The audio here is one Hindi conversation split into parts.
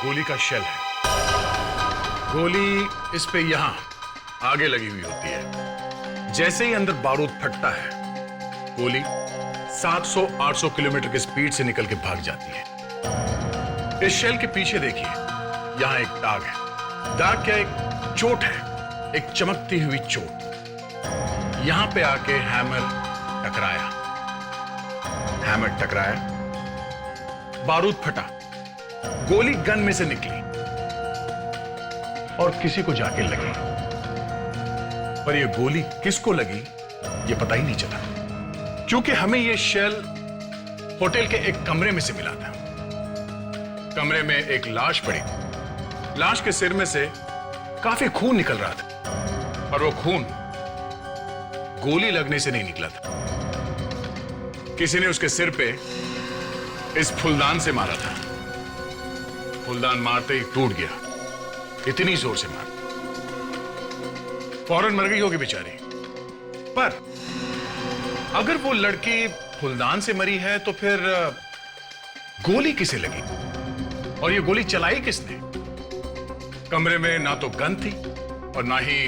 गोली का शेल है। गोली इस पे यहां आगे लगी हुई होती है। जैसे ही अंदर बारूद फटता है, गोली 700-800 किलोमीटर की स्पीड से निकल के भाग जाती है। इस शेल के पीछे देखिए, यहां एक दाग है। दाग क्या, एक चोट है, एक चमकती हुई चोट। यहां पे आके हैमर टकराया, बारूद फटा, गोली गन में से निकली और किसी को जाके लगी। पर यह गोली किसको लगी यह पता ही नहीं चला, क्योंकि हमें यह शेल होटल के एक कमरे में से मिला था। कमरे में एक लाश पड़ी थी। लाश के सिर में से काफी खून निकल रहा था, पर वो खून गोली लगने से नहीं निकला था। किसी ने उसके सिर पे इस फूलदान से मारा था। फूलदान मारते ही टूट गया, इतनी जोर से मारा, फौरन मर गई होगी बेचारी। पर अगर वो लड़की फूलदान से मरी है तो फिर गोली किसे लगी, और ये गोली चलाई किसने? कमरे में ना तो गन थी और ना ही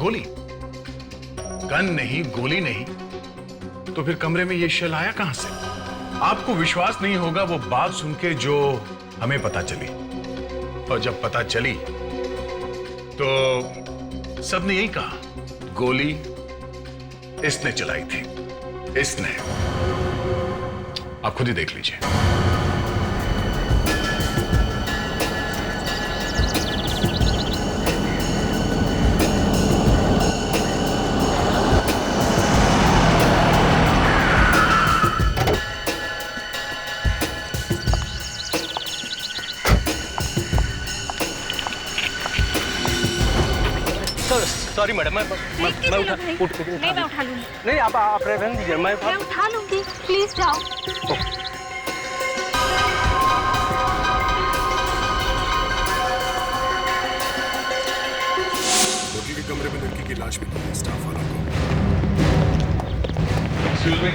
गोली। गन नहीं, गोली नहीं, तो फिर कमरे में ये शेल आया कहां से? आपको विश्वास नहीं होगा वो बात सुन के जो हमें पता चली। और जब पता चली तो सबने यही कहा, गोली इसने चलाई थी, इसने। आप खुद ही देख लीजिए। सॉरी मैडम, मैं उठा लूंगी। नहीं, आप रहने दीजिए, मैं उठा लूंगी, प्लीज जाओ। होटल के कमरे में लड़की की लाश मिली है, स्टाफ वालों को। एक्सक्यूज मी,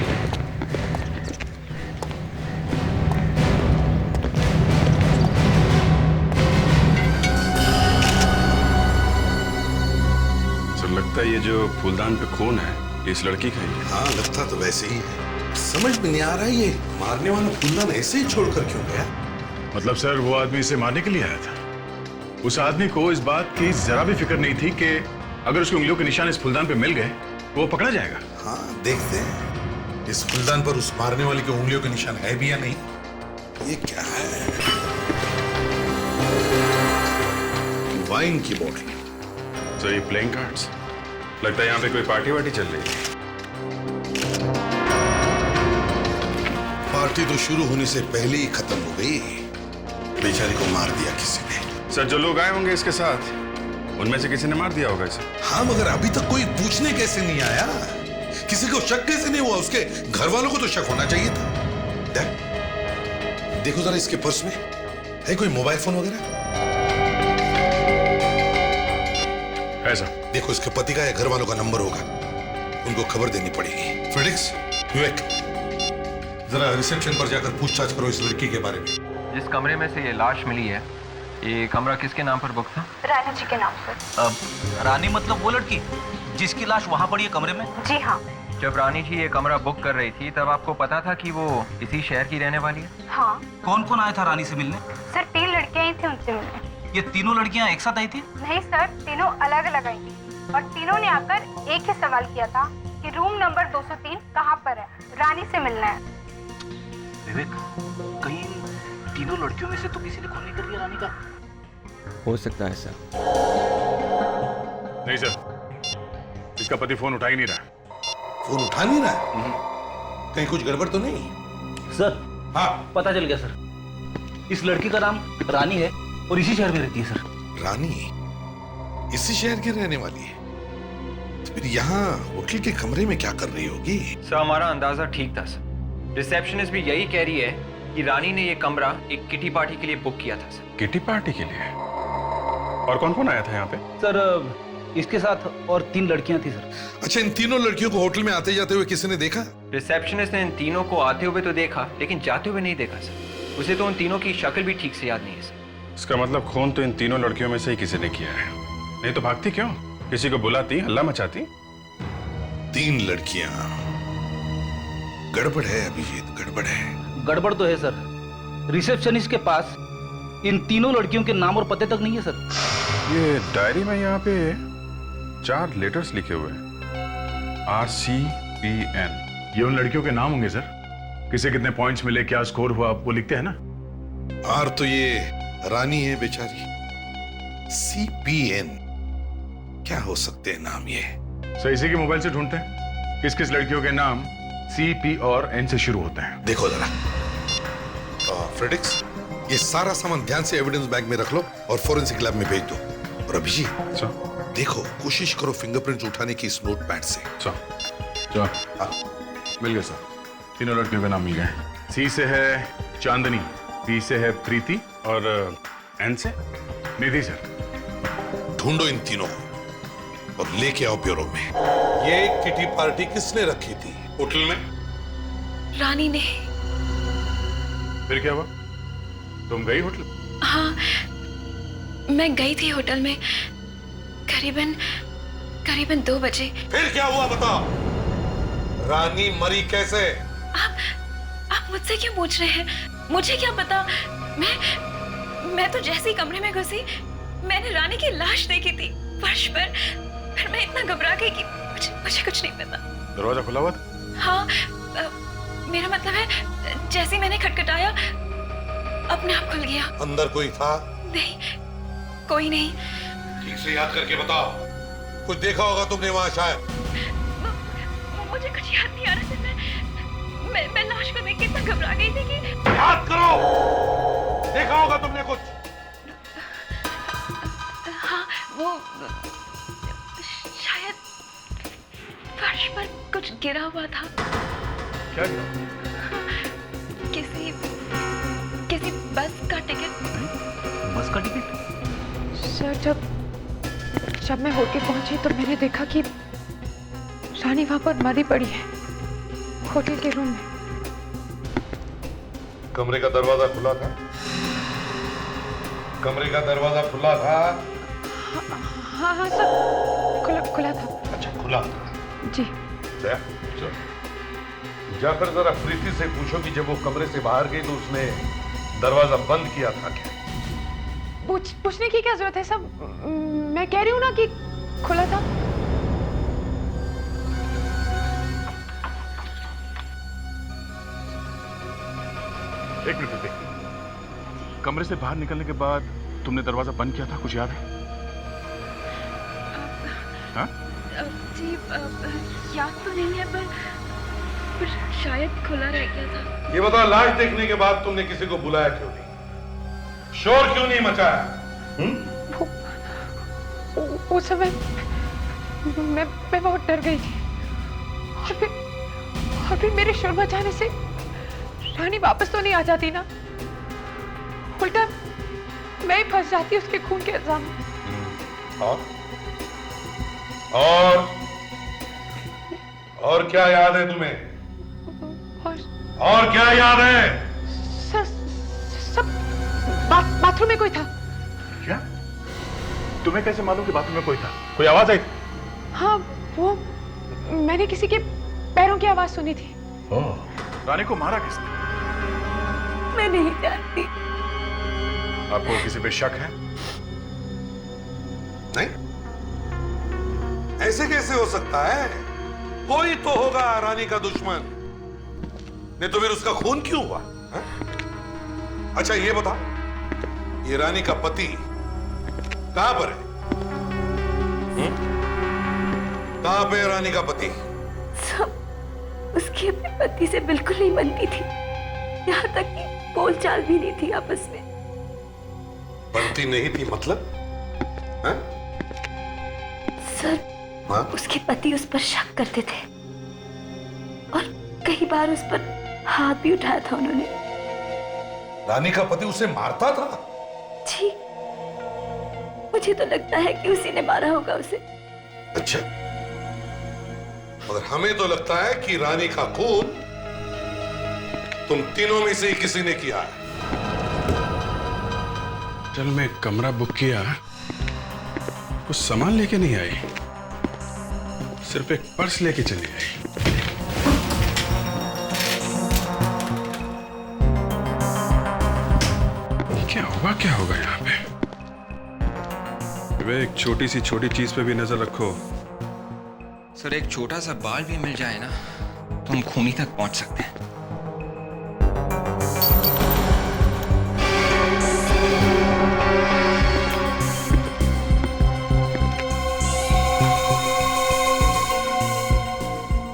लगता है ये जो फूलदान पे खून है इस लड़की का ही है। हाँ, लगता तो वैसे ही है। समझ में नहीं आ रहा ये मारने वाला फूलदान ऐसे ही छोड़कर क्यों गया? मतलब सर, वो आदमी इसे मारने के लिए आया था। उस आदमी को इस बात की जरा भी फिक्र नहीं थी कि अगर उसकी उंगलियों के निशान इस फूलदान पे मिल गए तो वो पकड़ा जाएगा। हाँ, देखते हैं इस फूलदान पर उस मारने वाले के उंगलियों के निशान है भी या नहीं। ये क्या है? वाइन की बोतल। तो ये प्लेइंग कार्ड्स, लगता है यहाँ पे कोई पार्टी वार्टी चल रही है। पार्टी तो शुरू होने से पहले ही खत्म हो गई। बेचारी को मार दिया किसी ने। सर, जो लोग आए होंगे इसके साथ उनमें से किसी ने मार दिया होगा इसे। हाँ, मगर अभी तक कोई पूछने कैसे नहीं आया? किसी को शक कैसे नहीं हुआ? उसके घर वालों को तो शक होना चाहिए था। देखो जरा इसके पर्स में है कोई मोबाइल फोन वगैरह? ऐसा देखो, इसके पति का या घर वालों का नंबर होगा, उनको खबर देनी पड़ेगी। फ्रेडिक्स, विवेक, जरा रिसेप्शन पर जाकर पूछताछ करो इस लड़की के बारे में। जिस कमरे में से ये लाश मिली है, ये कमरा किसके नाम पर बुक था? रानी जी के नाम पर। रानी मतलब वो लड़की जिसकी लाश वहाँ पड़ी है कमरे में? जी हाँ। जब रानी जी ये कमरा बुक कर रही थी तब आपको पता था कि वो इसी शहर की रहने वाली है? हाँ। कौन कौन आया था रानी से मिलने? सर, 3 लड़कियां ही थी उनसे मिलने। ये तीनों लड़कियां एक साथ आई थी? नहीं सर, तीनों अलग अलग आई थी और तीनों ने आकर एक ही सवाल किया था कि रूम नंबर 203 कहाँ पर है, रानी से मिलना है। विवेक, कहीं तीनों लड़कियों में से तो किसी ने खून नहीं कर दिया रानी का? हो सकता है सर। नहीं सर, इसका पति फोन उठा ही नहीं रहा। फोन उठा नहीं रहा? कहीं कुछ गड़बड़ तो नहीं? सर, हाँ, पता चल गया सर। इस लड़की का नाम रानी है और इसी शहर में रहती है सर। रानी इसी शहर की रहने वाली है? तो फिर यहाँ होटल के कमरे में क्या कर रही होगी? सर, हमारा अंदाजा ठीक था सर। रिसेप्शनिस्ट भी यही कह रही है कि रानी ने ये कमरा एक किटी पार्टी के लिए बुक किया था सर। किटी पार्टी के लिए? और कौन कौन आया था यहाँ पे? सर, इसके साथ और 3 लड़कियां थी सर। अच्छा, इन तीनों लड़कियों को होटल में आते जाते हुए किसी ने देखा? रिसेप्शनिस्ट ने इन तीनों को आते हुए तो देखा, लेकिन जाते हुए नहीं देखा सर। उसे तो उन तीनों की शक्ल भी ठीक से याद नहीं है सर। इसका मतलब खून तो इन तीनों लड़कियों में से ही किसी ने किया है। नहीं तो भागती क्यों? किसी को बुलाती, हल्ला मचाती। 3 लड़कियां। गड़बड़ है अभिजीत, गड़बड़ है। गड़बड़ तो है सर। रिसेप्शनिस्ट के पास इन तीनों लड़कियों के नाम और पते तक नहीं है सर। ये डायरी में यहाँ पे 4 लेटर्स लिखे हुए हैं, RCPN। ये उन लड़कियों के नाम होंगे सर। किसे कितने पॉइंट्स मिले, क्या स्कोर हुआ, वो लिखते हैं ना। आर तो ये रानी है बेचारी। CPN क्या हो सकते हैं नाम ये? सर इसी के मोबाइल से ढूंढते हैं किस किस लड़कियों के नाम CP और N से शुरू होते हैं। देखो जरा। फ्रेडिक्स, ये सारा सामान ध्यान से एविडेंस बैग में रख लो और फोरेंसिक लैब में भेज दो। और अभिजीत, देखो कोशिश करो फिंगरप्रिंट्स उठाने की इस नोट पैड से। मिल गए सर, तीनों लड़कियों के नाम मिल गए। C से है चांदनी, P से है प्रीति और N से? निधि सर। ढूंढो इन तीनों को और लेके आओ ब्यूरो में। ये किटी पार्टी किसने रखी थी होटल में? रानी ने। फिर क्या हुआ? तुम गई होटल? हाँ, मैं गई थी होटल में करीबन 2 बजे। फिर क्या हुआ बताओ? रानी मरी कैसे? आप मुझसे क्यों पूछ रहे हैं? मुझे क्या पता। मैं तो जैसे ही कमरे में घुसी मैंने रानी की लाश देखी थी फर्श पर। फिर मैं इतना घबरा गई कि मुझे कुछ नहीं पता। दरवाजा खुला हुआ था? हाँ, मेरा मतलब है जैसे ही मैंने खटखटाया अपने आप खुल गया। अंदर कोई था? नहीं, कोई नहीं। ठीक से याद करके बताओ, कुछ देखा होगा तुमने वहां शायद? मुझे कुछ याद नहीं आ रहा था। मैं लाश को देख के इतना घबरा गई थी कि। याद करो, देखा होगा तुमने कुछ? हाँ, वो शायद फर्श पर कुछ गिरा हुआ था। क्या गिरा? किसी बस का टिकट। बस का टिकट? सर जब मैं होटल पहुंची तो मैंने देखा कि रानी वहां पर मरी पड़ी है होटल के रूम में। कमरे का दरवाजा खुला था? कमरे का दरवाजा खुला था? हाँ सर, खुला था। अच्छा, खुला था जी। जाकर जरा प्रीति से पूछो कि जब वो कमरे से बाहर गई तो उसने दरवाजा बंद किया था क्या? पूछने की क्या जरूरत है सब? मैं कह रही हूँ ना कि खुला था। एक मिनट रुकिए। कमरे से बाहर निकलने के बाद तुमने दरवाजा बंद किया था, कुछ याद है? हाँ? जी, याद तो नहीं है पर शायद खुला रह गया था। ये बताओ, लाश देखने के बाद तुमने किसी को बुलाया क्यों नहीं? शोर क्यों नहीं मचाया? उस समय मैं बहुत डर गई थी और फिर मेरे शोर मचाने से रानी वापस तो नहीं आ जाती ना, उल्टा मैं ही फंस जाती उसके खून के इल्जाम में। और क्या याद है तुम्हें? और क्या याद है? सब बाथरूम में कोई था। क्या? तुम्हें कैसे मालूम कि बाथरूम में कोई था? कोई आवाज आई थी? हाँ, वो मैंने किसी के पैरों की आवाज सुनी थी। रानी को मारा किसने? मैं नहीं जानती। आपको किसी पे शक है? नहीं, ऐसे कैसे हो सकता है? कोई तो होगा रानी का दुश्मन, नहीं तो फिर उसका खून क्यों हुआ? है? अच्छा ये बता, ये रानी का पति कहां पर है? कहां पे है रानी का पति? सब उसकी अपने पति से बिल्कुल नहीं बनती थी, यहाँ तक कि बोलचाल भी नहीं थी आपस में। बनती नहीं थी मतलब? है? सर, हाँ? उसके पति उस पर शक करते थे और कई बार उस पर हाथ भी उठाया था उन्होंने। रानी का पति उसे मारता था? जी, मुझे तो लगता है कि उसी ने मारा होगा उसे। अच्छा, मगर हमें तो लगता है कि रानी का खून तुम तीनों में से ही किसी ने किया है। होटल में कमरा बुक किया, कुछ सामान लेके नहीं आई, सिर्फ एक पर्स लेके चली आई। क्या होगा यहाँ पे? वे एक छोटी चीज पे भी नजर रखो। सर एक छोटा सा बाल भी मिल जाए ना तो हम खूनी तक पहुंच सकते हैं।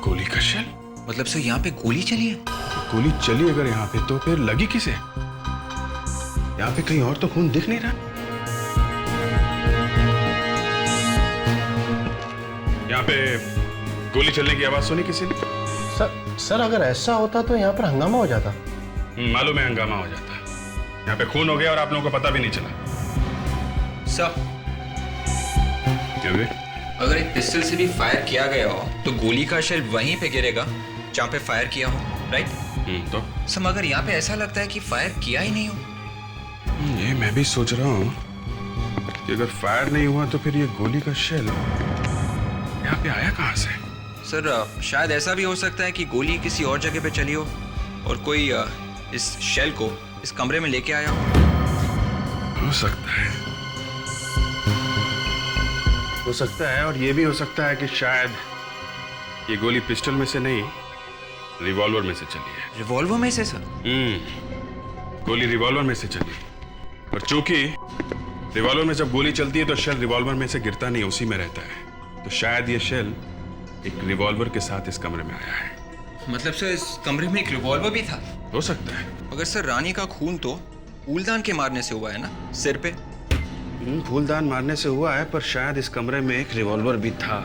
गोली का शेल? मतलब सर यहाँ पे गोली चली है? गोली चली अगर यहाँ पे तो फिर लगी किसे? यहाँ पे कहीं और तो खून दिख नहीं रहा। यहाँ पे गोली चलने की आवाज सुनी किसी ने? सर अगर ऐसा होता तो यहाँ पर हंगामा हो जाता। मालूम है हंगामा हो जाता। यहाँ पे खून हो गया और आप लोगों को पता भी नहीं चला। सर क्या वे? अगर एक पिस्टल से भी फायर किया गया हो तो गोली का शेल वहीं पे गिरेगा जहाँ पे फायर किया हो, राइट? तो सर मगर यहाँ पे ऐसा लगता है कि फायर किया ही नहीं हो। ये मैं भी सोच रहा हूँ कि अगर फायर नहीं हुआ तो फिर ये गोली का शेल यहाँ पे आया कहाँ से? सर शायद ऐसा भी हो सकता है कि गोली किसी और जगह पे चली हो और कोई इस शेल को इस कमरे में लेके आया हो सकता है। हो सकता है और ये भी हो सकता है कि शायद ये गोली पिस्टल में से नहीं रिवॉल्वर में से चली है। रिवॉल्वर में से सर? गोली रिवॉल्वर में से चली और चूंकि रिवॉल्वर में जब गोली चलती है तो शेल रिवॉल्वर में से गिरता नहीं, उसी में रहता है। तो शायद ये शेल एक रिवॉल्वर के साथ इस कमरे में आया है। मतलब सर इस कमरे में एक रिवॉल्वर भी था? हो सकता है। मगर सर रानी का खून तो फूलदान के मारने से हुआ है ना, सिर पे? फूलदान मारने से हुआ है पर शायद इस कमरे में एक रिवॉल्वर भी था।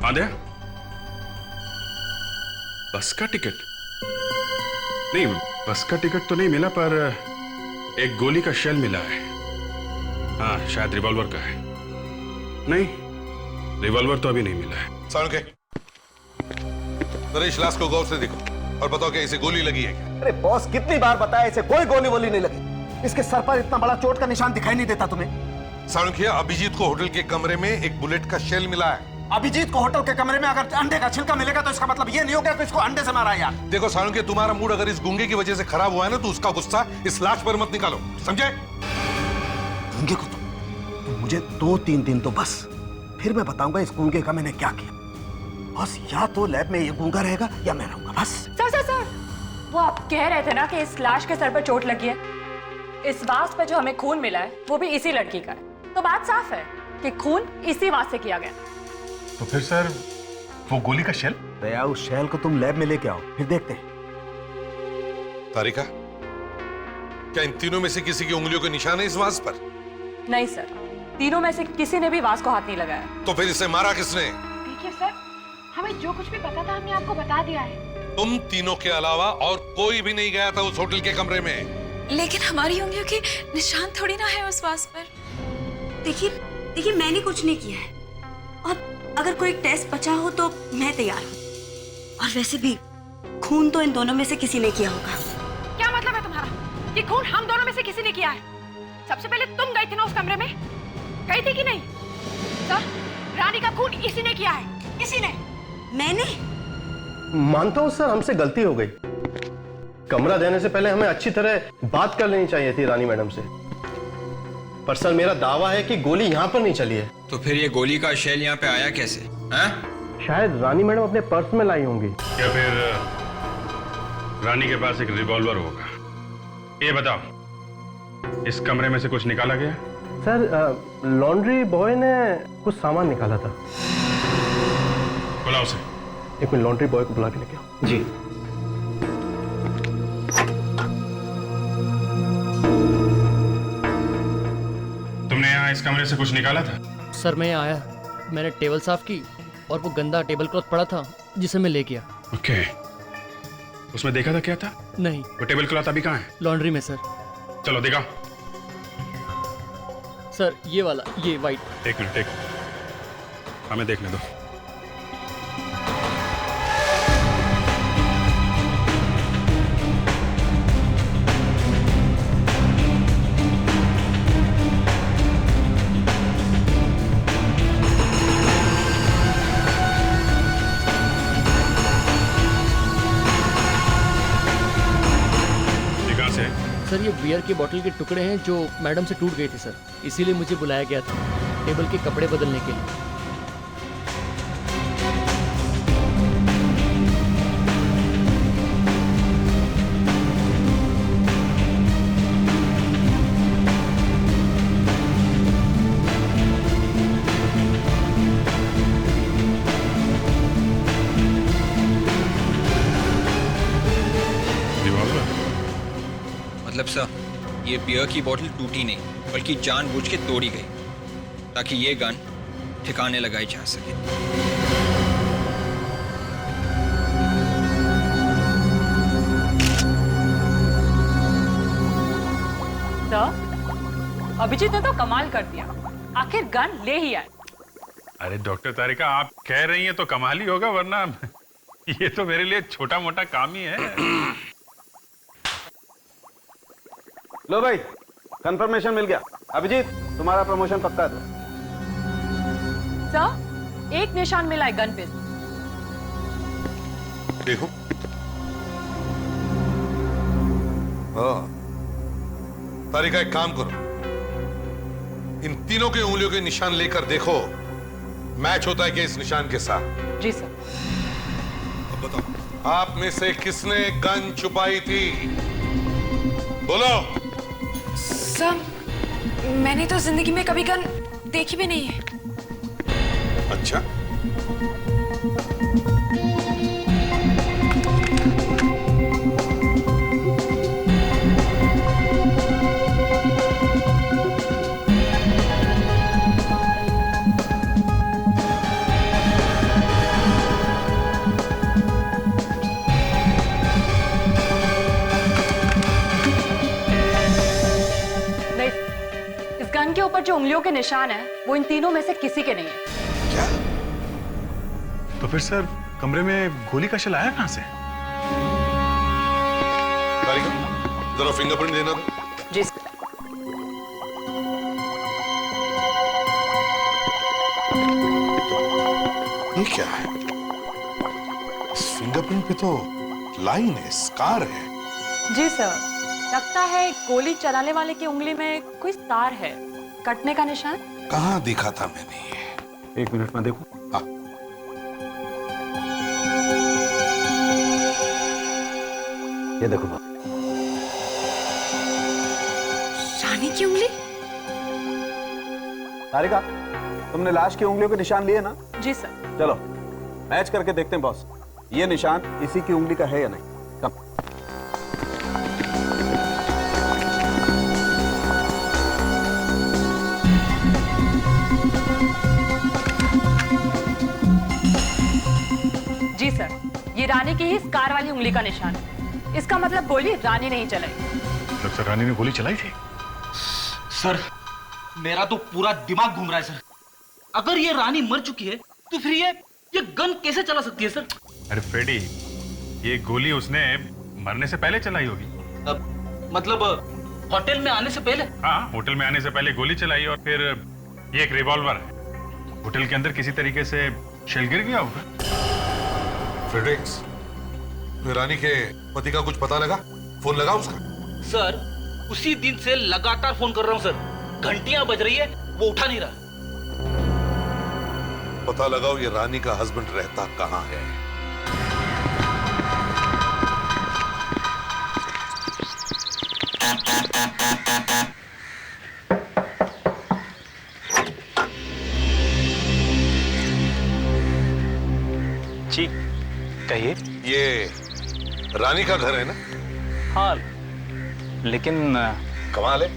आद्या, बस का टिकट? नहीं, बस का टिकट तो नहीं मिला पर एक गोली का शेल मिला है। हाँ शायद रिवॉल्वर का है। नहीं, रिवॉल्वर तो अभी नहीं मिला है। साळुंखे, नरेश लाश को गौर से देखो और बताओ कि इसे गोली लगी है क्या? अरे बॉस कितनी बार बताया इसे कोई गोली वोली नहीं लगी। इसके सर पर इतना बड़ा चोट का निशान दिखाई नहीं देता तुम्हें? साळुंखे, अभिजीत को होटल के कमरे में एक बुलेट का शेल मिला है। अभिजीत को होटल के कमरे में अगर अंडे का छिलका मिलेगा तो इसका मतलब ये नहीं होगा कि इसको अंडे से मारा है यार। देखो साळुंखे, तुम्हारा मूड अगर इस गूंगे की वजह से खराब हुआ है ना तो उसका गुस्सा इस लाश पर मत निकालो, समझे? गूंगे को तो मुझे 2-3 दिन तो बस, फिर मैं बताऊंगा इस गूंगे का मैंने क्या किया। बस या तो लैब में ये गूंगा रहेगा या मैं रहूंगा बस। सर वो आप कह रहे थे ना कि इस लाश के सर पर चोट लगी है। इस वास पर जो हमें खून मिला है वो भी इसी लड़की का है, तो बात साफ है कि खून इसी वास से किया गया। तो फिर सर वो गोली का शेल? दया, उस शेल को तुम लैब में लेके आओ, फिर देखते हैं। तारिका, क्या इन तीनों में से किसी की उंगलियों के निशान है इस वास पर? नहीं सर, तीनों में से किसी ने भी वास को हाथ नहीं लगाया। तो फिर इसे मारा किसने? देखिए सर, हमें जो कुछ भी पता था हमने आपको बता दिया है। तुम तीनों के अलावा और कोई भी नहीं गया था उस होटल के कमरे में। लेकिन हमारी उंगलियों के निशान थोड़ी ना है उस वास पर। देखिए मैंने कुछ नहीं किया है और अगर कोई टेस्ट बचा हो तो मैं तैयार हूँ। और वैसे भी खून तो इन दोनों में से किसी ने किया होगा। क्या मतलब है तुम्हारा? ये खून हम दोनों में से किसी ने किया है? सबसे पहले तुम गई थी ना उस कमरे में, गई थी कि नहीं? सर, रानी का खून इसी ने किया है। इसी ने? मैंने? मानता हूँ सर, हमसे गलती हो गई। कमरा देने से पहले हमें अच्छी तरह बात कर लेनी चाहिए थी रानी मैडम से। पर सर मेरा दावा है कि गोली यहाँ पर नहीं चली है। तो फिर ये गोली का शेल यहाँ पे आया कैसे? हैं? शायद रानी मैडम अपने पर्स में लाई होंगी। या फिर रानी के पास एक रिवॉल्वर होगा। ये बताओ, इस कमरे में से कुछ निकाला गया? सर लॉन्ड्री बॉय ने कुछ सामान निकाला था। बुलाओ उसे। एक मिनट, लॉन्ड्री बॉय को बुला के लेके आओ। जी। तुमने यहाँ इस कमरे से कुछ निकाला था? सर मैं यहाँ आया, मैंने टेबल साफ की और वो गंदा टेबल क्लॉथ पड़ा था जिसे मैं ले गया। ओके। उसमें देखा था क्या था? नहीं। वो टेबल क्लॉथ अभी कहाँ है? लॉन्ड्री में सर। चलो दिखाओ। सर ये वाला, ये वाइट। एक मिनट, एक हमें देखने दो। बियर की बोतल के टुकड़े हैं जो मैडम से टूट गए थे सर, इसीलिए मुझे बुलाया गया था टेबल के कपड़े बदलने के लिए। मतलब सर, ये बियर की बोतल टूटी नहीं बल्कि जानबूझ के तोड़ी गई ताकि ये गन ठिकाने लगाई जा सके। सर, अभिजीत ने तो कमाल कर दिया, आखिर गन ले ही आए। अरे डॉक्टर तारिका, आप कह रही हैं तो कमाल ही होगा, वरना ये तो मेरे लिए छोटा मोटा काम ही है। लो भाई, कंफर्मेशन मिल गया। अभिजीत, तुम्हारा प्रमोशन पक्का है। सर, एक निशान मिला है गन पे। देखो। तारिका, एक काम करो, इन तीनों के उंगलियों के निशान लेकर देखो मैच होता है क्या इस निशान के साथ। जी सर। अब बताओ, आप में से किसने गन छुपाई थी? बोलो। सर, मैंने तो जिंदगी में कभी गन देखी भी नहीं है। अच्छा, गन के ऊपर जो उंगलियों के निशान है वो इन तीनों में से किसी के नहीं है। क्या? तो फिर सर, कमरे में गोली का शेल आया कहां से? तारिका, जरा फिंगरप्रिंट देना दो। जी। ये क्या है? इस फिंगरप्रिंट पे तो लाइन है, स्कार है। जी सर, लगता है गोली चलाने वाले की उंगली में कोई तार है, कटने का निशान। कहाँ देखा था मैंने ये? 1 मिनट में देखूं। हाँ। ये देखो बाप। रानी की उंगली? तारिका, तुमने लाश की उंगलियों के निशान लिए ना? जी सर। चलो मैच करके देखते हैं बॉस, ये निशान इसी की उंगली का है या नहीं। कम। जी सर, ये रानी की ही स्कार वाली उंगली का निशान है। इसका मतलब गोली रानी नहीं चलाई। मतलब सर, रानी ने गोली चलाई थी? सर, मेरा तो पूरा दिमाग घूम रहा है सर। अगर ये रानी मर चुकी है तो फिर ये गन कैसे चला सकती है सर? अरे फ्रेडी, ये गोली उसने मरने से पहले चलाई होगी। मतलब होटल में आने से पहले? हाँ, होटल में आने से पहले गोली चलाई, और फिर ये एक रिवॉल्वर है। होटल के अंदर किसी तरीके से शेल गिर गया होगा। फ्रेडेक्स, रानी के पति का कुछ पता लगा? फोन लगा उसका? सर, उसी दिन से लगातार फोन कर रहा हूं सर, घंटियां बज रही है, वो उठा नहीं रहा। पता लगाओ ये रानी का हस्बैंड रहता कहाँ है। जी कहिए। ये रानी का घर है ना? हाँ, लेकिन कमाल है,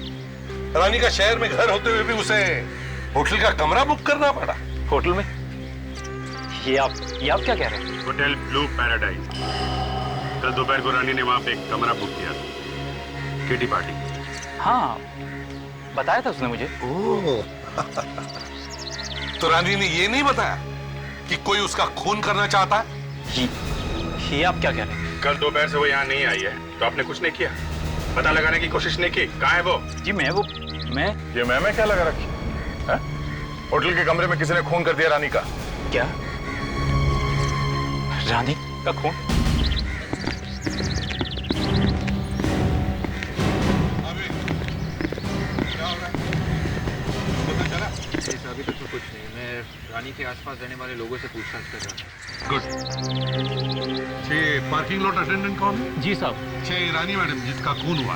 रानी का शहर में घर होते हुए भी उसे होटल का कमरा बुक करना पड़ा। होटल में? ये आप क्या कह रहे हैं? Hotel blue paradise. कल दोपहर को रानी ने वहां पे एक कमरा बुक किया था, किटी पार्टी। हाँ, बताया था उसने मुझे। ओह, तो रानी ने ये नहीं बताया कि कोई उसका खून करना चाहता है? ये आप क्या कह रहे हैं? कल दोपहर से वो यहाँ नहीं आई है, तो आपने कुछ नहीं किया, पता लगाने की कोशिश नहीं की? कहाँ है वो? जी मैं ये मैं क्या लगा रखी है? होटल के कमरे में किसी ने खून कर दिया रानी का। क्या? रानी का खून? रानी के आसपास रहने वाले लोगों से पूछताछ कर रहा हूँ। गुड। ये पार्किंग लॉट अटेंडेंट कौन है? जी साहब। अच्छा, ये रानी मैडम जिसका खून हुआ,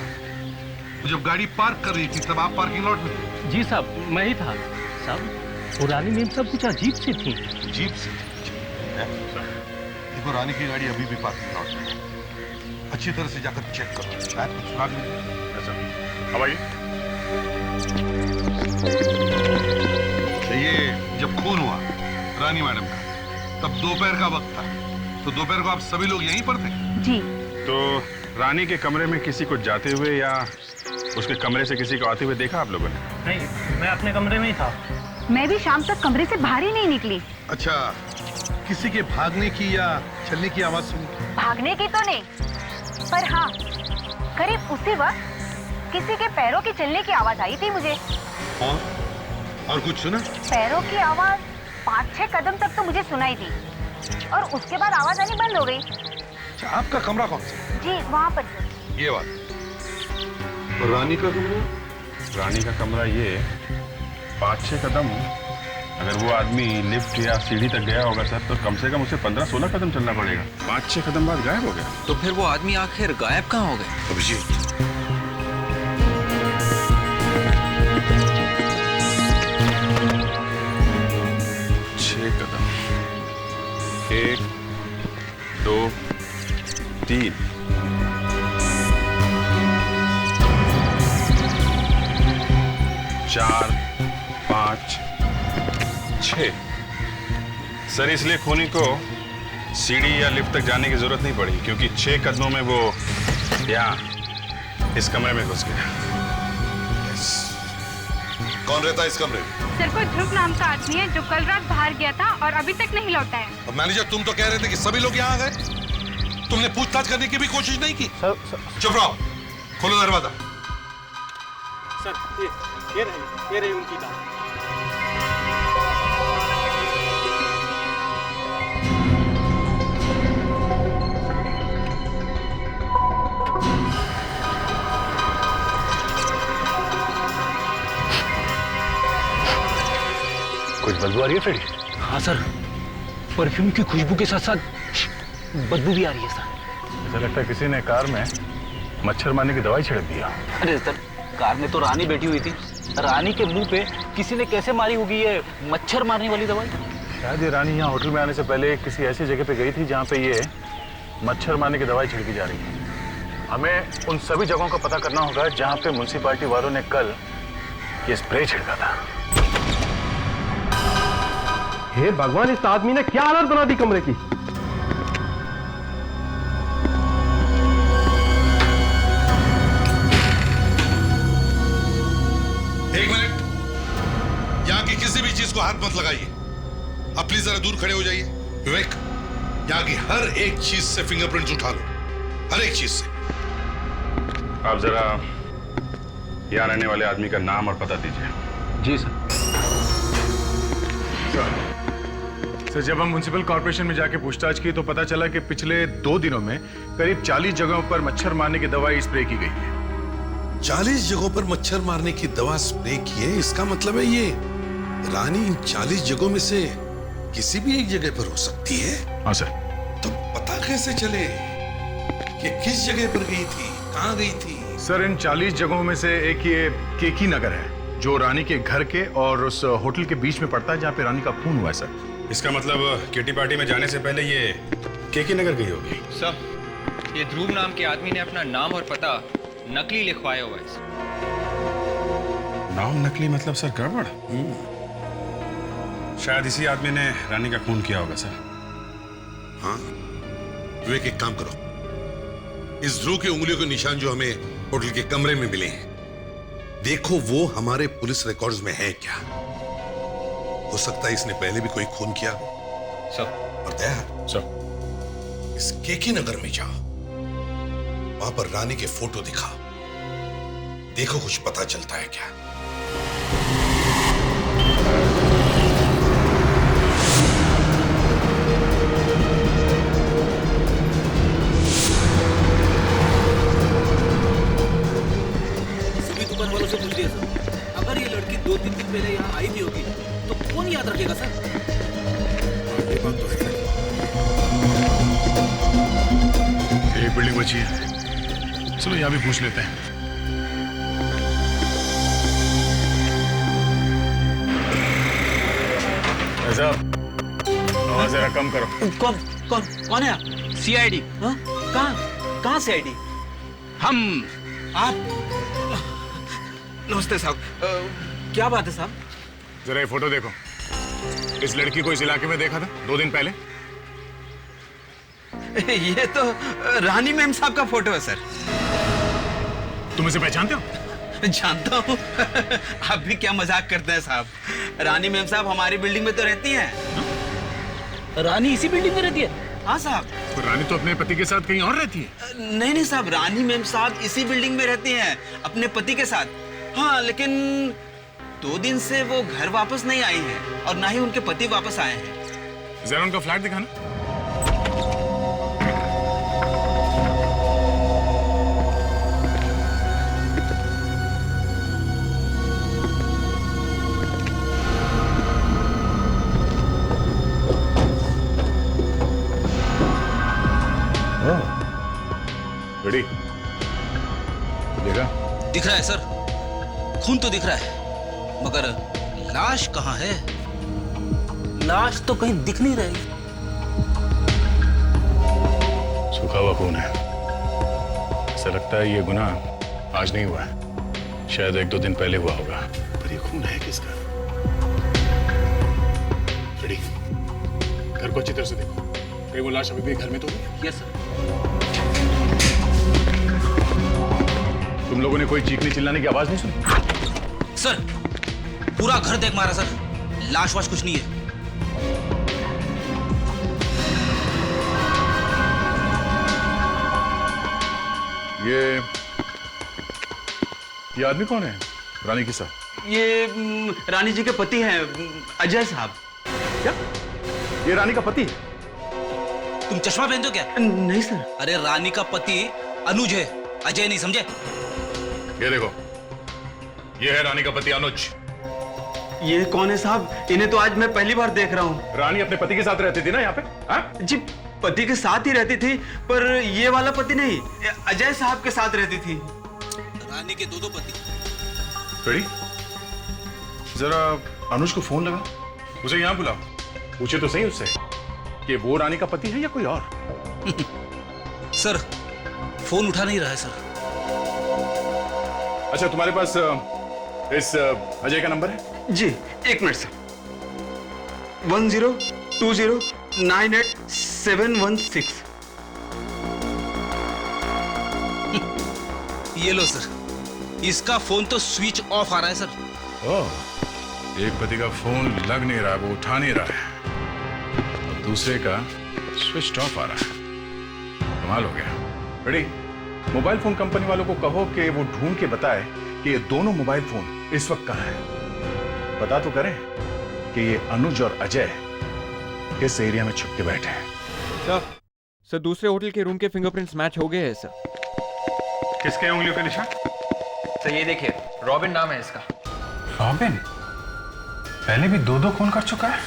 तो जब गाड़ी पार्क कर रही थी तब आप पार्किंग लॉट में थे? जी साहब, मैं ही था साहब। वो रानी मैम सब कुछ अजीब सी थी। अजीब सी? देखो, रानी की गाड़ी अभी भी पार्किंग लॉट में है। अच्छी तरह से जाकर चेक करो, शायद कुछ सुराग मिले। ऐसा अब आइए। ये जब खून हुआ रानी मैडम का, तब दोपहर का वक्त था, तो दोपहर को आप सभी लोग यहीं पर थे? जी। तो रानी के कमरे में किसी को जाते हुए या उसके कमरे से किसी को आते हुए देखा आप लोगों ने? नहीं, मैं अपने कमरे में ही था। मैं भी शाम तक कमरे से बाहर ही नहीं निकली। अच्छा, किसी के भागने की या चलने की आवाज सुनी? भागने की तो नहीं, पर हाँ, करीब उसी वक्त किसी के पैरों की चलने की आवाज आई थी मुझे। और कुछ सुना? पैरों की आवाज 5-6 कदम तक तो मुझे सुनाई दी, और उसके बाद आवाज आनी बंद हो गई। अच्छा, आपका कमरा कौन सा? जी, वहाँ पर। ये बात। और रानी का कमरा? रानी का कमरा ये 5-6 कदम। अगर वो आदमी लिफ्ट या सीढ़ी तक गया होगा सर, तो कम से कम उसे 15-16 कदम चलना पड़ेगा। 5-6 कदम बाद गायब हो गया। तो फिर वो आदमी आखिर गायब कहाँ हो गए? अभिजीत, 6 कदम, 1, 2, 3, 4, 5, 6। सर, इसलिए खूनी को सीढ़ी या लिफ्ट तक जाने की जरूरत नहीं पड़ी, क्योंकि 6 कदमों में वो यहाँ इस कमरे में घुस गया। कौन रहता है इस कमरे में? सर, कोई ध्रुव नाम का आदमी है जो कल रात बाहर गया था और अभी तक नहीं लौटा है। और मैनेजर, तुम तो कह रहे थे कि सभी लोग यहाँ गए, तुमने पूछताछ करने की भी कोशिश नहीं की? चुप रहो, खोलो दरवाजा। सर, ये रही उनकी बात। कुछ बदबू आ रही है फ्रेडी? हाँ सर, परफ्यूम की खुशबू के साथ साथ बदबू भी आ रही है सर। ऐसा लगता है किसी ने कार में मच्छर मारने की दवाई छिड़क दिया। अरे सर, कार में तो रानी बैठी हुई थी। रानी के मुंह पे किसी ने कैसे मारी होगी ये मच्छर मारने वाली दवाई? शायद ये रानी यहाँ होटल में आने से पहले किसी ऐसी जगह पे गई थी जहाँ पे ये मच्छर मारने की दवाई छिड़की जा रही है। हमें उन सभी जगहों का पता करना होगा जहाँ पे म्युनिसिपैलिटी वालों ने कल ये स्प्रे छिड़का था। हे भगवान, इस आदमी ने क्या हालत बना दी कमरे की। एक मिनट, यहाँ की किसी भी चीज को हाथ मत लगाइए। आप प्लीज जरा दूर खड़े हो जाइए। विवेक, यहाँ की हर एक चीज से फिंगरप्रिंट्स उठा लो, हर एक चीज से। आप जरा यहाँ रहने वाले आदमी का नाम और पता दीजिए। जी सर। सर, जब हम म्युनिसिपल कॉर्पोरेशन में जाके पूछताछ की तो पता चला कि पिछले 2 दिनों में करीब 40 जगहों पर मच्छर मारने की दवाई स्प्रे की गई है। 40 जगहों पर मच्छर मारने की दवा स्प्रे की है? इसका मतलब है ये रानी इन 40 जगहों में से किसी भी एक जगह पर हो सकती है? हाँ सर। तो पता कैसे चले कि किस जगह पर गई थी, कहाँ गई थी? सर, इन 40 जगहों में से एक ये केकी नगर है, जो रानी के घर के और उस होटल के बीच में पड़ता है जहाँ पे रानी का खून हुआ है सर। इसका मतलब किटी पार्टी में जाने से पहले ये केकी नगर गई होगी। सर, ये ध्रुव नाम के आदमी ने अपना नाम और पता नकली लिखवाया हुआ है। नाम नकली मतलब सर गड़बड़। शायद इसी आदमी ने रानी का खून किया होगा सर। हाँ, विवेक, एक काम करो, इस ध्रुव की उंगलियों के निशान जो हमें होटल के कमरे में मिले हैं, देखो वो हमारे पुलिस रिकॉर्ड्स में है क्या? हो सकता है इसने पहले भी कोई खून किया हो। सर। और दया सर, इस केकी नगर में जाओ, वहां पर रानी के फोटो दिखाओ, देखो कुछ पता चलता है क्या। सभी दुकान वालों से पूछ लिया सर, अगर ये लड़की 2-3 दिन पहले यहाँ आई भी होगी तो कौन याद रखेगा सर? एक बिल्डिंग बची है, चलो यहाँ भी पूछ लेते हैं। साहब आवाज जरा कम करो। कौन है आप? सीआईडी? कहाँ सीआईडी? हम आप? नमस्ते साहब। क्या बात है साहब? जरा ये फोटो देखो। इस लड़की को इस इलाके में देखा था 2 दिन पहले। ये तो रानी मैम साहब का फोटो है सर। तुम इसे पहचानते हो? जानता हूँ। आप भी क्या मजाक करते हैं साहब। रानी मैम साहब हमारी बिल्डिंग में तो रहती हैं। रानी इसी बिल्डिंग में रहती है? हाँ साहब। तो रानी तो अपने पति के साथ कहीं और रहती है। नहीं नहीं साहब, रानी मैम साहब इसी बिल्डिंग में रहती हैं अपने पति के साथ। हाँ, लेकिन 2 दिन से वो घर वापस नहीं आई हैं और ना ही उनके पति वापस आए हैं। जरा उनका फ्लैट दिखाना। रेडी? देखा? दिख रहा है सर, खून तो दिख रहा है, मगर लाश कहाँ है? लाश तो कहीं दिख नहीं रही। सूखा हुआ खून है। ऐसा लगता है ये गुनाह आज नहीं हुआ है, शायद 1-2 दिन पहले हुआ होगा। पर ये खून है किसका? रेडी? घर को अच्छी तरह से देखो, कहीं वो लाश अभी भी घर में तो नहीं? Yes sir. तुम लोगों ने कोई चीखने चिल्लाने की आवाज नहीं सुनी? सर पूरा घर देख मारा सर, लाश वाश कुछ नहीं है। ये आदमी कौन है रानी के साथ? ये रानी जी के पति हैं, अजय साहब। क्या? ये रानी का पति? तुम चश्मा पहनते हो क्या? नहीं सर। अरे रानी का पति अनुज है, अजय नहीं, समझे? ये देखो, ये है रानी का पति अनुज। ये कौन है साहब? इन्हें तो आज मैं पहली बार देख रहा हूँ। रानी अपने पति के साथ रहती थी ना यहाँ पे? हाँ? जी पति के साथ ही रहती थी, पर ये वाला पति नहीं, अजय साहब के साथ रहती थी। रानी के 2 पति। रेडी? जरा अनुज को फोन लगा, उसे यहाँ बुलाओ, पूछे तो सही उससे कि वो रानी का पति है या कोई और। सर फोन उठा नहीं रहा है सर। अच्छा, तुम्हारे पास इस अजय का नंबर है? जी 1 मिनट सर। 1020987716। ये लो सर, इसका फोन तो स्विच ऑफ आ रहा है सर। ओह, एक पति का फोन लग नहीं रहा, वो उठा नहीं रहा है, और दूसरे का स्विच ऑफ आ रहा है। कमाल हो गया। रेडी? मोबाइल फोन कंपनी वालों को कहो कि वो ढूंढ के बताए कि ये दोनों मोबाइल फोन इस वक्त कहां हैं। पता तो करें कि ये अनुज और अजय किस एरिया में छुप के बैठे हैं। सर दूसरे होटल के रूम के फिंगरप्रिंट्स मैच हो गए हैं सर। किसके उंगलियों के निशान? सर ये देखिए, रॉबिन नाम है इसका। रॉबिन पहले भी 2 खून कर चुका है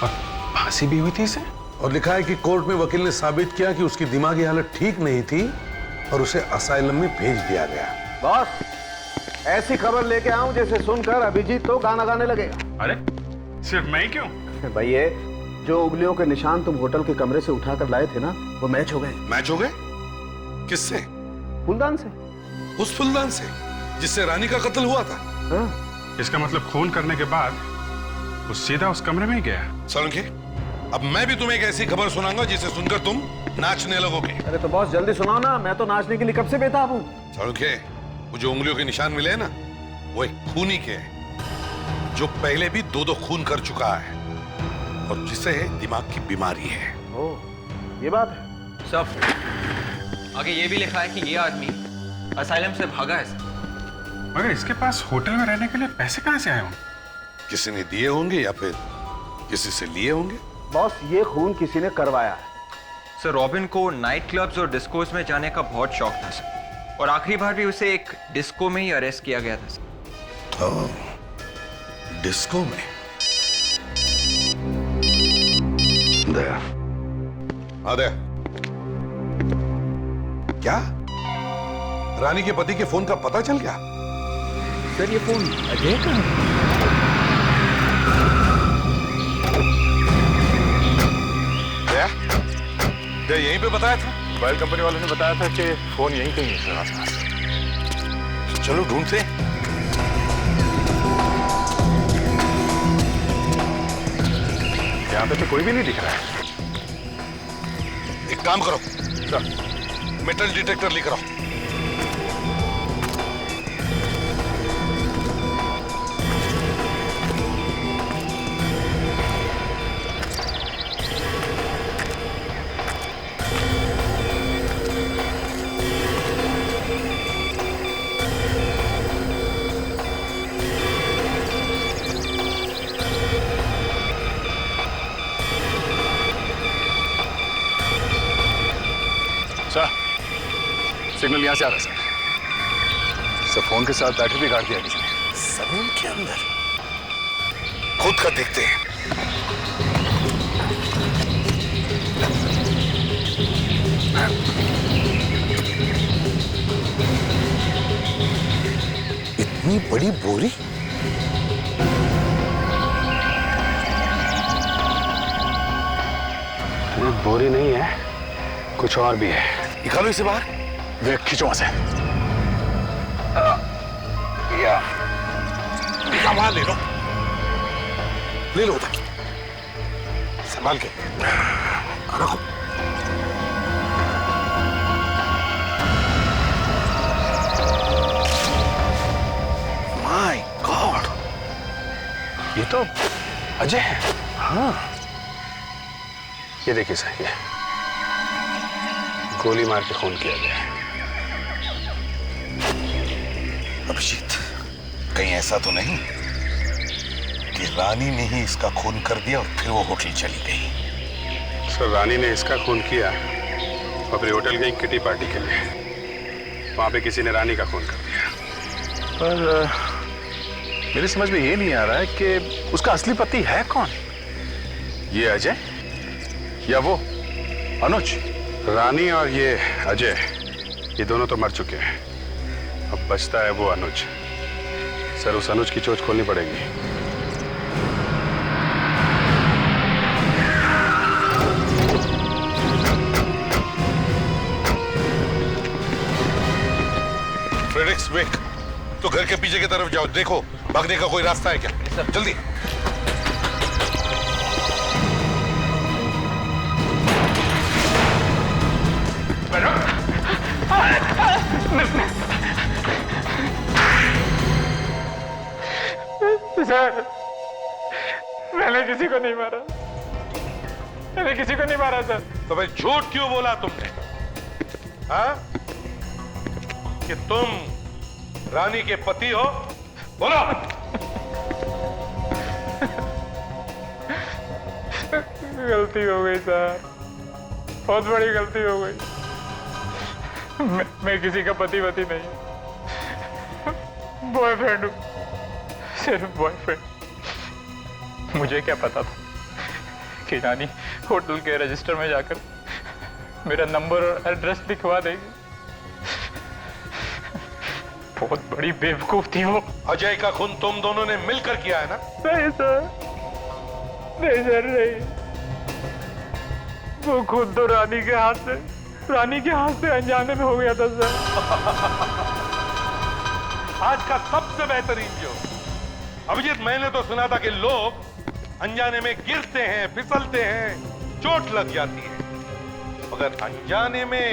और फांसी भी हुई थी इसे। और लिखा है कि कोर्ट में वकील ने साबित किया कि उसकी दिमागी हालत ठीक नहीं थी और उसे असाइलम में भेज दिया गया। बॉस, ऐसी खबर लेके आऊं जैसे सुनकर अभिजीत तो गाना गाने लगेगा। अरे सिर्फ मैं ही क्यों? भैया, जो उंगलियों के निशान तुम होटल के कमरे से उठाकर लाए थे ना, वो मैच हो गए। मैच हो गए? किससे? फूलदान से। उस फूलदान से जिससे रानी का कत्ल हुआ था? हाँ। इसका मतलब खून करने के बाद वो सीधा उस कमरे में ही गया। सोलंकी, अब मैं भी तुम्हें एक ऐसी खबर सुनाऊंगा जिसे सुनकर तुम नाचने लगोगे। अरे तो बॉस जल्दी सुनाओ ना, मैं तो नाचने के लिए कब से बेताब हूँ। सोलंकी, वो जो उंगलियों के निशान मिले हैं ना, वो एक खूनी के हैं, जो पहले भी 2 खून कर चुका है और जिसे दिमाग की बीमारी है। ओह, ये बात है। सब आगे ये भी लिखा है कि ये आदमी असाइलम से भागा है सर। मगर इसके पास होटल में रहने के लिए पैसे कहां से आए होंगे? किसी ने दिए होंगे या फिर किसी से लिए होंगे। बॉस, ये खून किसी ने करवाया है। सर रॉबिन को नाइट क्लब्स और डिस्कोस में जाने का बहुत शौक था सर, और आखिरी बार भी उसे एक डिस्को में ही अरेस्ट किया गया था सर। ओह, डिस्को में? दया, आ दया, क्या रानी के पति के फोन का पता चल गया? सर ये फोन अजय का है? जय यहीं पे बताया था? मोबाइल कंपनी वालों ने बताया था कि फोन यहीं कहीं है सर आसपास। चलो ढूंढते। यहाँ पे तो कोई भी नहीं दिख रहा है। एक काम करो सर, मेटल डिटेक्टर लेकर आओ। सर सिग्नल यहां से आ रहा है सर। फोन के साथ बैटरी भी काट दिया किसी ने। जमीन के अंदर खुद का देखते हैं। इतनी बड़ी बोरी? बोरी नहीं है, कुछ और भी है। निकालो इसे बाहर। वे खींचो से। वहां ले लो, ले लो उधर, संभाल के रखो। माय गॉड, ये तो अजय है। हाँ ये देखिए सर, ये गोली मार के खून किया गया है। अभिजीत, कहीं ऐसा तो नहीं कि रानी ने ही इसका खून कर दिया और फिर वो होटल चली गई? सर रानी ने इसका खून किया और फिर होटल गई किटी पार्टी के लिए। वहां पे किसी ने रानी का खून कर दिया। पर मेरी समझ में ये नहीं आ रहा है कि उसका असली पति है कौन? ये अजय या वो अनुज? रानी और ये अजय, ये दोनों तो मर चुके हैं। अब बचता है वो अनुज। सर उस अनुज की चोट खोलनी पड़ेगी। फ्रेडरिक्स वेक, तो घर के पीछे की तरफ जाओ, देखो भागने का कोई रास्ता है क्या? जल्दी। सर मैंने किसी को नहीं मारा, मैंने किसी को नहीं मारा सर। तो भाई झूठ क्यों बोला तुमने? हाँ, कि तुम रानी के पति हो? बोलो। गलती हो गई सर, बहुत बड़ी गलती हो गई। मैं किसी का पति वती नहीं, बॉयफ्रेंड हूँ, सिर्फ बॉयफ्रेंड। मुझे क्या पता था कि रानी होटल के रजिस्टर में जाकर मेरा नंबर और एड्रेस लिखवा देगी। बहुत बड़ी बेवकूफ थी वो। अजय का खून तुम दोनों ने मिलकर किया है ना? नहीं सर, नहीं सर, नहीं। वो खुद तो रानी के हाथ से अनजाने में हो गया था सर। आज का सबसे बेहतरीन जो अभिजीत, मैंने तो सुना था कि लोग अनजाने में गिरते हैं, फिसलते हैं, चोट लग जाती है, मगर अनजाने में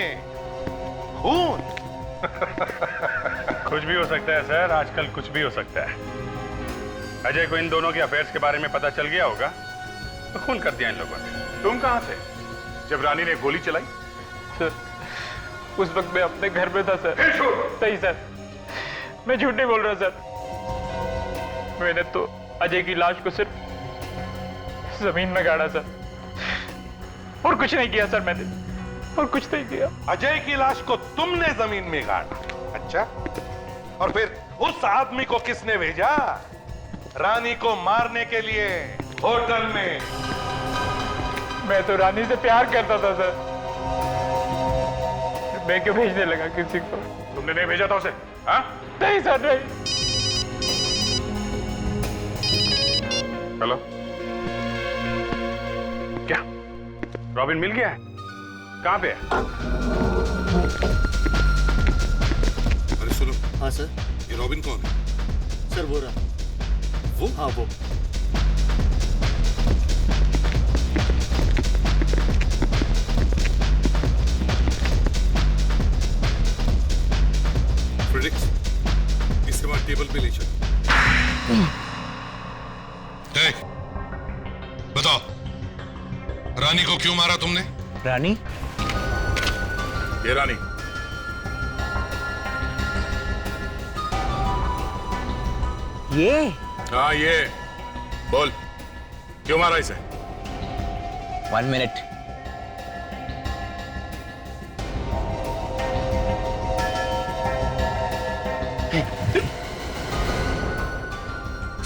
खून। कुछ भी हो सकता है सर, आजकल कुछ भी हो सकता है। अजय को इन दोनों के अफेयर्स के बारे में पता चल गया होगा तो खून कर दिया इन लोगों ने। तुम कहां थे जब रानी ने गोली चलाई? सर उस वक्त मैं अपने घर में था सर। सही सर, मैं झूठ नहीं बोल रहा सर। मैंने तो अजय की लाश को सिर्फ जमीन में गाड़ा सर, और कुछ नहीं किया सर मैंने, और कुछ नहीं किया। अजय की लाश को तुमने जमीन में गाड़ा? अच्छा, और फिर उस आदमी को किसने भेजा रानी को मारने के लिए होटल में? मैं तो रानी से प्यार करता था सर। मैं क्यों भेजने लगा किसी को? तुमने नहीं भेजा था उसे? हाँ? नहीं सर, नहीं। हेलो, क्या रॉबिन मिल गया है? कहाँ पे है? अरे सुनो। हाँ सर। ये रॉबिन कौन है? सर वो रहा। वो? हाँ वो। प्रेडिक्ट, इसके बाद टेबल पे ले चल। बताओ, रानी को क्यों मारा तुमने? रानी? ये रानी। ये? हाँ ये। बोल, क्यों मारा इसे? 1 मिनट।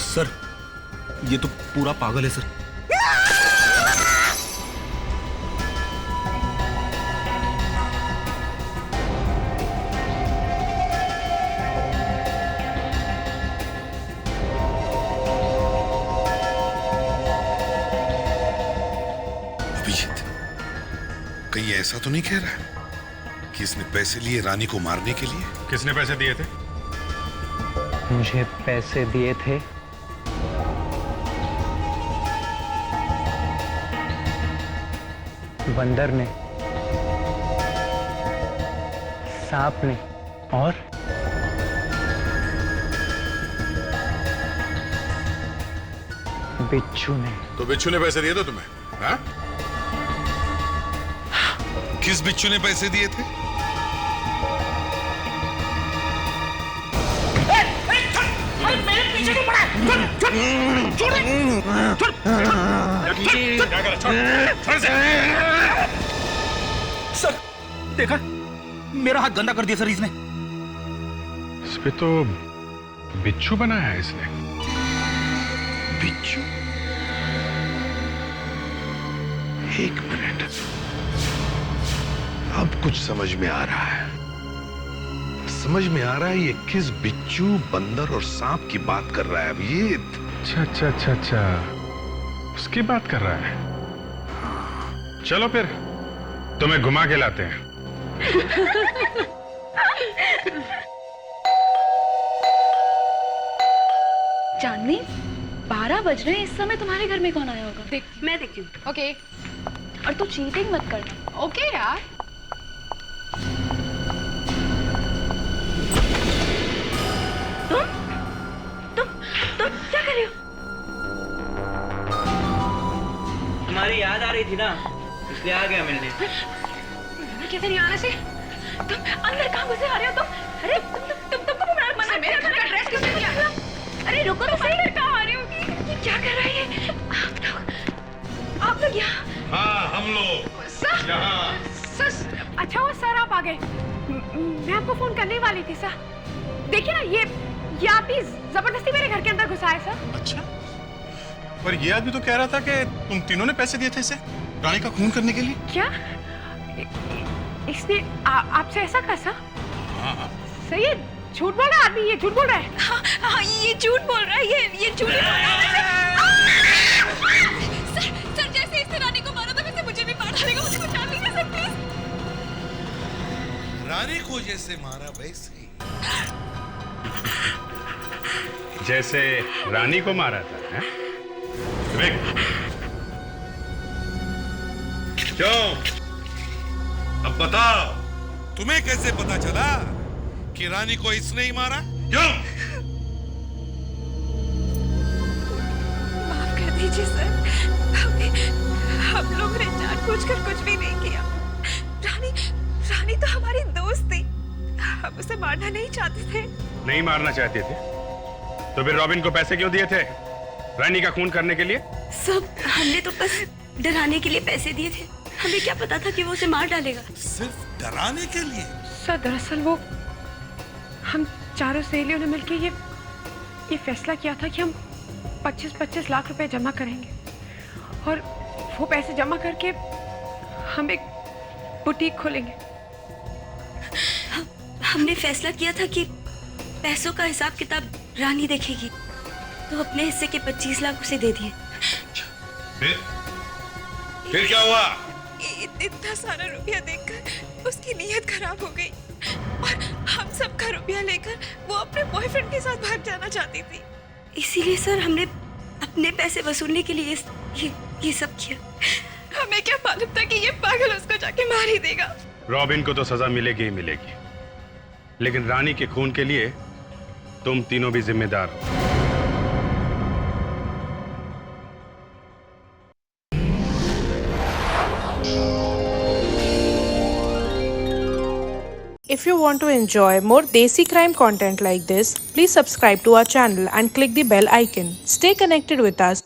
सर, ये तो पूरा पागल है सर। अभिजीत, कहीं ऐसा तो नहीं कह रहा कि इसने पैसे लिए रानी को मारने के लिए? किसने पैसे दिए थे? मुझे पैसे दिए थे बंदर ने, सांप ने और बिच्छू ने। तो बिच्छू ने पैसे दिए थे तुम्हें? हाँ? किस बिच्छू ने पैसे दिए थे? मेरे पीछे क्यों पड़ा? छोड़ सर, देखा? मेरा हाथ गंदा कर दिया सर इसने। इस पे तो बिच्छू बनाया है इसने। बिच्छू? एक मिनट, अब कुछ समझ में आ रहा है। समझ में आ रहा है ये किस बिच्छू, बंदर और सांप की बात कर रहा है अभिजीत। अच्छा, उसकी बात कर रहा है। चलो फिर तुम्हें घुमा के लाते हैं। चांदनी, 12 बज रहे हैं, इस समय तुम्हारे घर में कौन आया होगा? मैं देखती हूँ। ओके। और तू चीटिंग मत करना। ओके यार। तुम क्या कर रही हो? तुम्हारी याद आ रही थी ना, इसलिए आ गया मिलने। कैसे नहीं आने से? तुम अंदर कहाँ घुसे आ रहे हो तुम? अरे तुमको मना मेरे घर का ड्रेस क्यों नहीं दिया? अरे रुको तो सही, अंदर कहाँ आ रही होगी? ये क्या कर रहा है ये? आप लोग यहाँ? हाँ, हम लोग यहाँ। सर, अच्छा हुआ सर आप आ गए। मैं आपको फोन करने वाली थी सर। देखिए ना, ये आदमी जबरदस्ती मेरे घर के अंदर घुसा है सर। अच्छा, पर ये आदमी तो कह रहा था कि तुम तीनों ने पैसे दिए थे इसे रानी का खून करने के लिए। क्या? इसने आपसे ऐसा कहा सर? हाँ। सर ये झूठ बोल रहा है आदमी, ये झूठ बोल रहा है। हाँ, ये झूठ बोल रहा है, ये झूठ बोल रहा है। सर जैसे इसने रानी को मारा था वैसे मुझे भी मार डालेगा, मुझे बचा लीजिए सर प्लीज। रानी को जैसे मारा वैसे जैसे रानी को मारा था, हैं? क्यों? अब बताओ, तुम्हें कैसे पता चला कि रानी को इसने ही मारा? क्यों? माफ कर दीजिए सर, हम लोग ने जानबूझकर कुछ भी नहीं किया। रानी तो हमारी दोस्त थी, हम उसे मारना नहीं चाहते थे। नहीं मारना चाहते थे तो फिर रॉबिन को पैसे क्यों दिए थे रानी का खून करने के लिए? सब हमने तो बस डराने के लिए पैसे दिए थे, हमें क्या पता था कि वो उसे मार डालेगा। सिर्फ डराने के लिए? सर दरअसल वो हम चारों सहेलियों ने मिलकर ये फैसला किया था कि हम 25-25 लाख रुपए जमा करेंगे और वो पैसे जमा करके हम एक बुटीक खोलेंगे। हमने फैसला किया था कि पैसों का हिसाब किताब रानी देखेगी, तो अपने हिस्से के 25 लाख उसे दे दिए। फिर क्या हुआ? इतना सारा रुपया देखकर उसकी नीयत खराब हो गई और हम सब का रुपया लेकर वो अपने बॉयफ्रेंड के साथ भाग जाना चाहती थी। इसीलिए सर हमने अपने पैसे वसूलने के लिए ये सब किया। हमें क्या मालूम था कि ये पागल उसको जाके मार ही देगा। रॉबिन को तो सजा मिलेगी ही मिलेगी, लेकिन रानी के खून के लिए तुम तीनों भी जिम्मेदार हो। If you want to enjoy more Desi crime content like this, please subscribe to our channel and click the bell icon. Stay connected with us.